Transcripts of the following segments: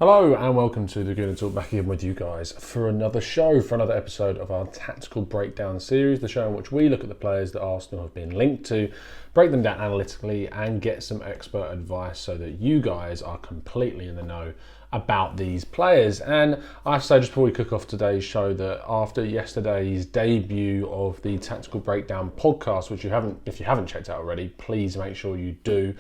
Hello and welcome to the Good and Talk, back again with you guys for another show, for another episode of our tactical breakdown series, the show in which we look at the players that Arsenal have been linked to, break them down analytically and get some expert advice so that you guys are completely in the know about these players. And I have to say, just before we kick off today's show, that after yesterday's debut of the Tactical Breakdown podcast, which if you haven't checked out already, please make sure you do.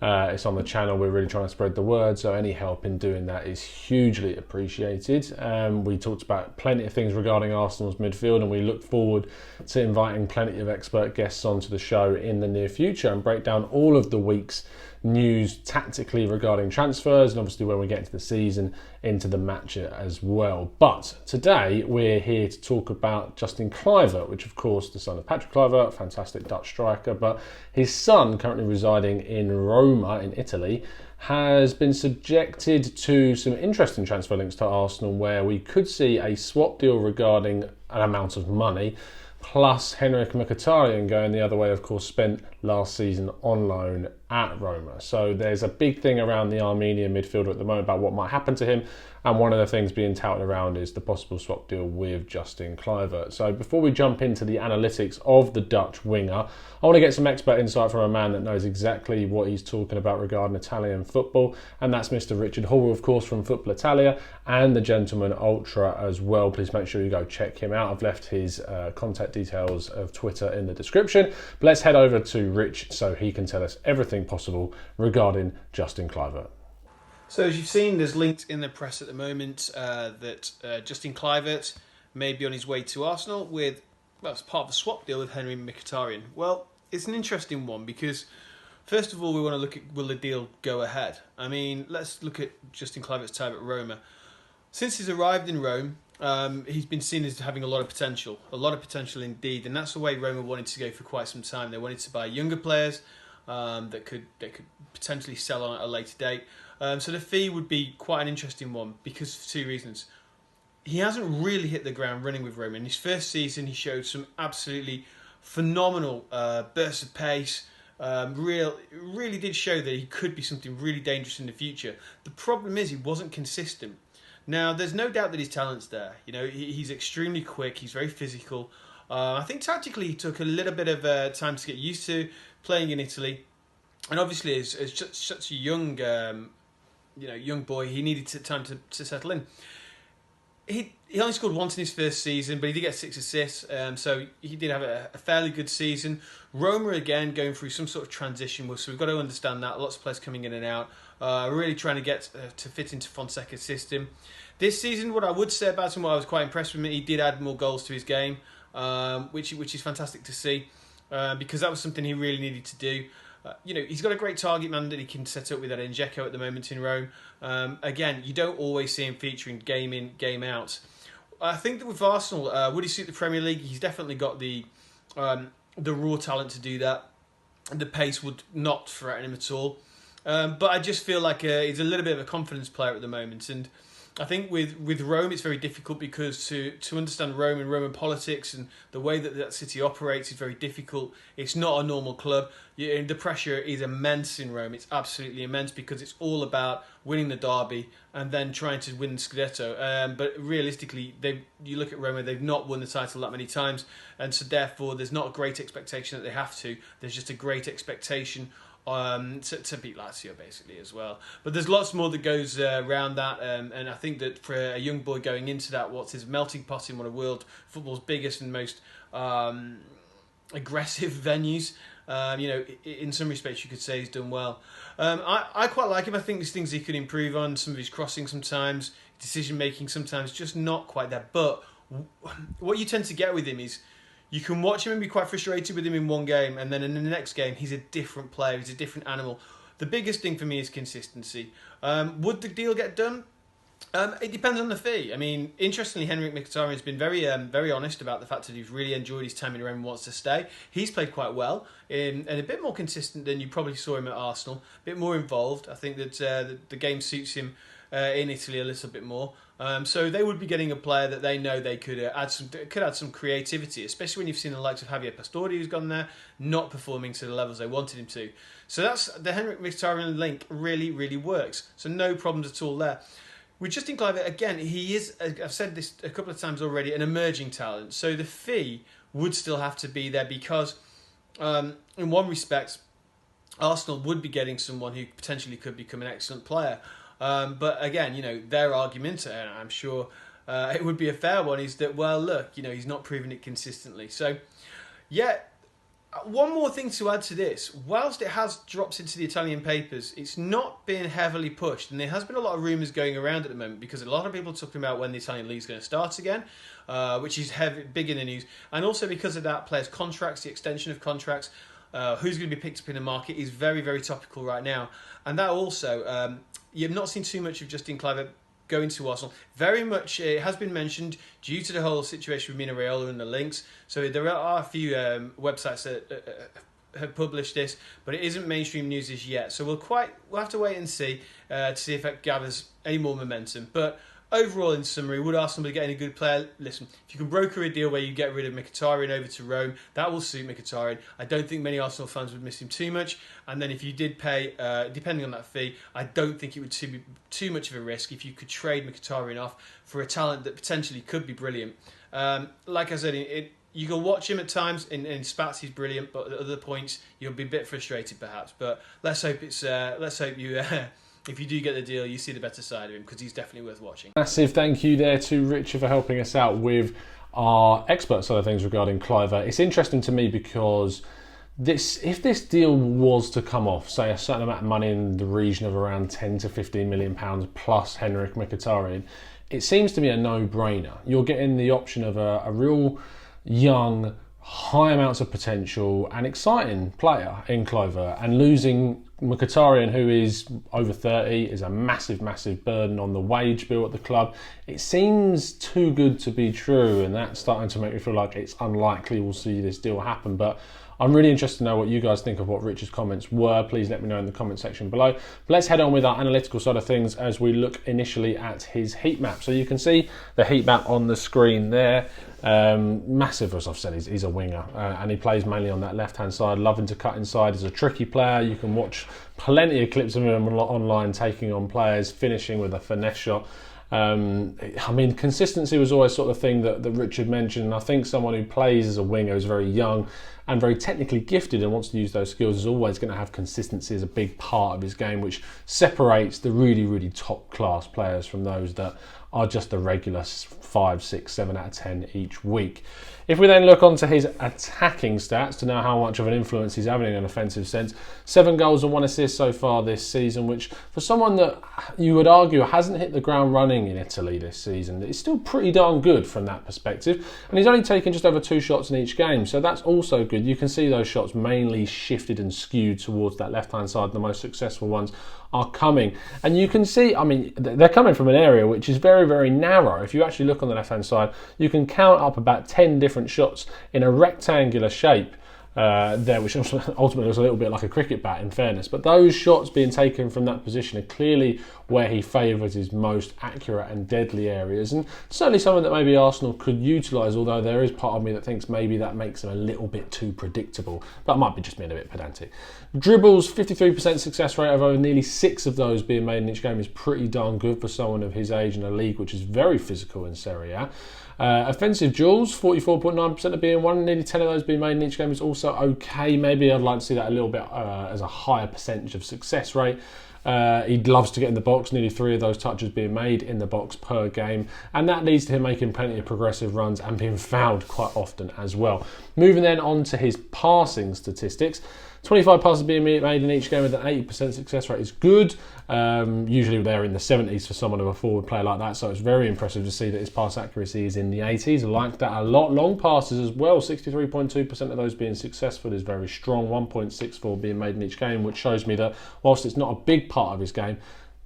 It's on the channel. We're really trying to spread the word, so any help in doing that is hugely appreciated. We talked about plenty of things regarding Arsenal's midfield, and we look forward to inviting plenty of expert guests onto the show in the near future and break down all of the week's news tactically regarding transfers, and obviously when we get into the season, into the match as well. But today we're here to talk about Justin Kluivert, which of course the son of Patrick Kluivert, fantastic Dutch striker, but his son, currently residing in Roma in Italy, has been subjected to some interesting transfer links to Arsenal, where we could see a swap deal regarding an amount of money, plus Henrik Mkhitaryan going the other way, of course, spent last season on loan at Roma. So there's a big thing around the Armenian midfielder at the moment about what might happen to him, and one of the things being touted around is the possible swap deal with Justin Kluivert. So before we jump into the analytics of the Dutch winger, I want to get some expert insight from a man that knows exactly what he's talking about regarding Italian football, and that's Mr. Richard Hall, of course, from Football Italia, and the Gentleman Ultra as well. Please make sure you go check him out. I've left his contact details of Twitter in the description. But let's head over to Rich so he can tell us everything possible regarding Justin Kluivert. So as you've seen, there's linked in the press at the moment that Justin Kluivert may be on his way to Arsenal as part of a swap deal with Henrik Mkhitaryan. Well, it's an interesting one because, first of all, we want to look at, will the deal go ahead? I mean, let's look at Justin Kluivert's time at Roma. Since he's arrived in Rome, he's been seen as having a lot of potential indeed, and that's the way Roma wanted to go for quite some time. They wanted to buy younger players that could potentially sell on at a later date. So the fee would be quite an interesting one because of two reasons. He hasn't really hit the ground running with Roma. In his first season, he showed some absolutely phenomenal bursts of pace. Really did show that he could be something really dangerous in the future. The problem is he wasn't consistent. Now, there's no doubt that his talent's there. You know, he's extremely quick. He's very physical. I think tactically he took a little bit of time to get used to playing in Italy, and obviously as just such a young boy, he needed time to settle in. He only scored once in his first season, but he did get 6 assists, so he did have a fairly good season. Roma, again, going through some sort of transition, so we've got to understand that. Lots of players coming in and out, really trying to get to fit into Fonseca's system. This season, what I would say about him, what I was quite impressed with him, he did add more goals to his game, which is fantastic to see, because that was something he really needed to do. He's got a great target man that he can set up with that Dzeko at the moment in Rome. Again, you don't always see him featuring game in, game out. I think that with Arsenal, would he suit the Premier League? He's definitely got the raw talent to do that. The pace would not threaten him at all. But I just feel like he's a little bit of a confidence player at the moment, and I think with Rome it's very difficult because to understand Rome and Roman politics and the way that city operates is very difficult. It's not a normal club. The pressure is immense in Rome. It's absolutely immense because it's all about winning the derby and then trying to win the Scudetto. But realistically, you look at Roma, they've not won the title that many times, and so therefore there's not a great expectation that they have to. There's just a great expectation to beat Lazio basically as well. But there's lots more that goes around that, and I think that for a young boy going into that, what's his melting pot in one of world football's biggest and most aggressive venues, in some respects you could say he's done well. I quite like him. I think there's things he could improve on. Some of his crossing sometimes, decision making sometimes just not quite there. But what you tend to get with him is you can watch him and be quite frustrated with him in one game, and then in the next game, he's a different player, he's a different animal. The biggest thing for me is consistency. Would the deal get done? It depends on the fee. I mean, interestingly, Henrik Mkhitaryan has been very honest about the fact that he's really enjoyed his time in Rome and wants to stay. He's played quite well and a bit more consistent than you probably saw him at Arsenal. A bit more involved. I think that the game suits him in Italy a little bit more. So they would be getting a player that they know they could add some creativity, especially when you've seen the likes of Javier Pastore, who's gone there, not performing to the levels they wanted him to. So that's the Henrik Mkhitaryan link really, really works. So no problems at all there. With Justin Kluivert, again, he is, I've said this a couple of times already, an emerging talent. So the fee would still have to be there because, in one respect, Arsenal would be getting someone who potentially could become an excellent player. But again, their argument, and I'm sure it would be a fair one, is that, well, look, he's not proven it consistently. So, yeah. One more thing to add to this. Whilst it has dropped into the Italian papers, it's not been heavily pushed. And there has been a lot of rumours going around at the moment because a lot of people are talking about when the Italian league is going to start again, which is big in the news. And also because of that, players' contracts, the extension of contracts, who's going to be picked up in the market is very, very topical right now. And that also, you've not seen too much of Justin Kluivert going to Arsenal. Very much, it has been mentioned due to the whole situation with Mino Raiola and the links. So there are a few websites that have published this, but it isn't mainstream news as yet. So we'll have to wait and see to see if it gathers any more momentum. But overall, in summary, would Arsenal be getting a good player? Listen, if you can broker a deal where you get rid of Mkhitaryan over to Rome, that will suit Mkhitaryan. I don't think many Arsenal fans would miss him too much. And then if you did pay, depending on that fee, I don't think it would be too much of a risk if you could trade Mkhitaryan off for a talent that potentially could be brilliant. Like I said, you can watch him at times. In spats, he's brilliant, but at other points, you'll be a bit frustrated perhaps. But let's hope you. If you do get the deal, you see the better side of him because he's definitely worth watching. Massive thank you there to Richard for helping us out with our expert side of things regarding Kluivert. It's interesting to me because if this deal was to come off, say a certain amount of money in the region of around 10 to 15 million pounds plus Henrik Mkhitaryan, it seems to be a no-brainer. You're getting the option of a real young, high amounts of potential and exciting player in Kluivert, and losing Mkhitaryan, who is over 30, is a massive, massive burden on the wage bill at the club. It seems too good to be true, and that's starting to make me feel like it's unlikely we'll see this deal happen. But I'm really interested to know what you guys think of what Richard's comments were. Please let me know in the comment section below. But let's head on with our analytical side of things as we look initially at his heat map. So you can see the heat map on the screen there. Massive, as I've said, he's a winger, and he plays mainly on that left-hand side, loving to cut inside. He's a tricky player. You can watch plenty of clips of him online taking on players, finishing with a finesse shot. Consistency was always sort of the thing that Richard mentioned, and I think someone who plays as a winger, is very young and very technically gifted and wants to use those skills, is always going to have consistency as a big part of his game, which separates the really, really top class players from those that are just the regular 5, 6, 7 out of 10 each week. If we then look onto his attacking stats to know how much of an influence he's having in an offensive sense, 7 goals and 1 assist so far this season, which for someone that you would argue hasn't hit the ground running in Italy this season, it's still pretty darn good from that perspective. And he's only taken just over 2 shots in each game, so that's also good. You can see those shots mainly shifted and skewed towards that left-hand side. The most successful ones are coming. And you can see, they're coming from an area which is very, very narrow. If you actually look on the left-hand side, you can count up about 10 different shots in a rectangular shape there, which ultimately looks a little bit like a cricket bat in fairness. But those shots being taken from that position are clearly where he favours his most accurate and deadly areas, and certainly something that maybe Arsenal could utilise, although there is part of me that thinks maybe that makes them a little bit too predictable, but I might be just being a bit pedantic. Dribbles, 53% success rate, over nearly 6 of those being made in each game is pretty darn good for someone of his age in a league which is very physical in Serie A. Offensive duels, 44.9% of being won, nearly 10 of those being made in each game is also okay. Maybe I'd like to see that a little bit as a higher percentage of success rate. He loves to get in the box, nearly 3 of those touches being made in the box per game, and that leads to him making plenty of progressive runs and being fouled quite often as well. Moving then on to his passing statistics, 25 passes being made in each game with an 80% success rate is good. Usually they're in the 70s for someone of a forward player like that, so it's very impressive to see that his pass accuracy is in the 80s. I like that a lot. Long passes as well, 63.2% of those being successful is very strong, 1.64 being made in each game, which shows me that whilst it's not a big part of his game,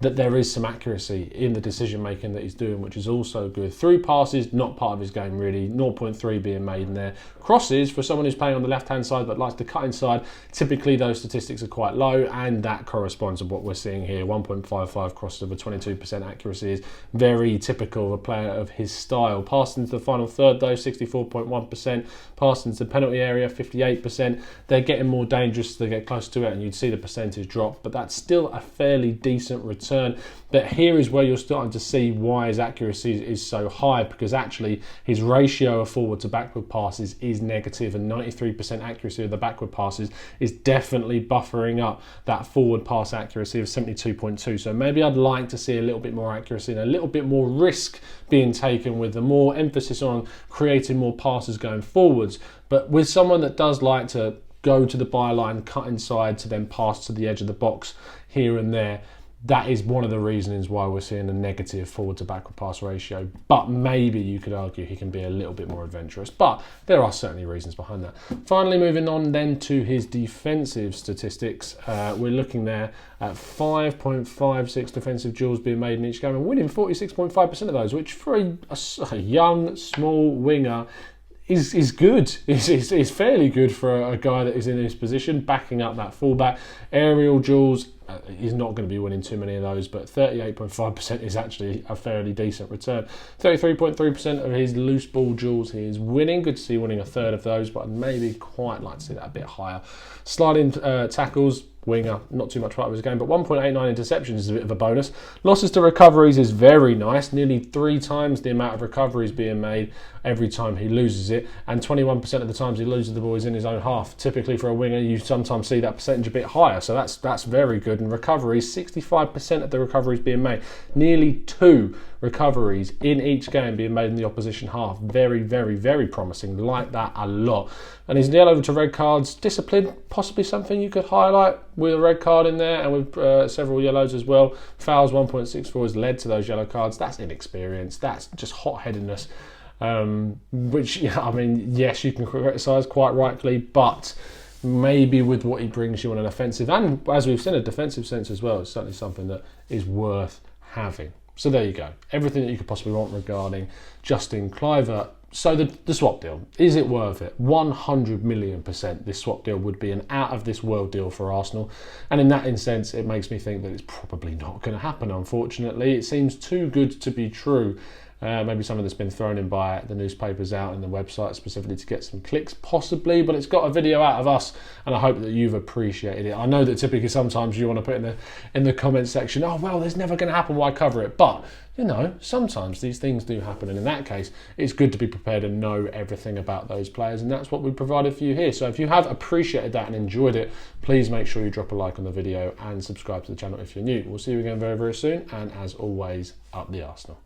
that there is some accuracy in the decision making that he's doing, which is also good. Through passes, not part of his game really, 0.3 being made in there. Crosses, for someone who's playing on the left hand side but likes to cut inside, typically those statistics are quite low, and that corresponds to what we're seeing here. 1.55 crosses over 22% accuracy is very typical of a player of his style. Passing into the final third though, 64.1%. Passing into the penalty area, 58%. They're getting more dangerous as they get close to it, and you'd see the percentage drop, but that's still a fairly decent return return. But here is where you're starting to see why his accuracy is so high, because actually his ratio of forward to backward passes is negative, and 93% accuracy of the backward passes is definitely buffering up that forward pass accuracy of 72.2. So maybe I'd like to see a little bit more accuracy and a little bit more risk being taken, with the more emphasis on creating more passes going forwards. But with someone that does like to go to the byline, cut inside to then pass to the edge of the box here and there, that is one of the reasons why we're seeing a negative forward to backward pass ratio. But maybe you could argue he can be a little bit more adventurous, but there are certainly reasons behind that. Finally, moving on then to his defensive statistics, we're looking there at 5.56 defensive duels being made in each game and winning 46.5% of those, which for a young, small winger is good. Is fairly good for a guy that is in his position, backing up that fullback. Aerial duels, he's not going to be winning too many of those, but 38.5% is actually a fairly decent return. 33.3% of his loose ball duels he is winning. Good to see winning a third of those, but I'd maybe quite like to see that a bit higher. Sliding tackles, winger, not too much part of his game, but 1.89 interceptions is a bit of a bonus. Losses to recoveries is very nice, nearly 3 times the amount of recoveries being made every time he loses it, and 21% of the times he loses the ball is in his own half. Typically for a winger, you sometimes see that percentage a bit higher, so that's very good. And recoveries, 65% of the recoveries being made, nearly 2 recoveries in each game being made in the opposition half. Very, very, very promising. Like that a lot. And his yellow to red cards, discipline, possibly something you could highlight with a red card in there, and with several yellows as well. Fouls 1.64 has led to those yellow cards. That's inexperience. That's just hot-headedness. Which, I mean, yes, you can criticise quite rightly, but maybe with what he brings you on an offensive, and as we've seen, a defensive sense as well, it's certainly something that is worth having. So there you go. Everything that you could possibly want regarding Justin Kluivert. So the swap deal, is it worth it? 100 million% this swap deal would be an out of this world deal for Arsenal. And in that instance, it makes me think that it's probably not going to happen, unfortunately. It seems too good to be true. Maybe something that's been thrown in by the newspapers out and the website specifically to get some clicks, possibly, but it's got a video out of us, and I hope that you've appreciated it. I know that typically sometimes you want to put in the comments section, oh well, there's never going to happen, why cover it? But you know, sometimes these things do happen, and in that case, it's good to be prepared and know everything about those players, and that's what we provided for you here. So if you have appreciated that and enjoyed it, please make sure you drop a like on the video and subscribe to the channel if you're new. We'll see you again very, very soon, and as always, up the Arsenal.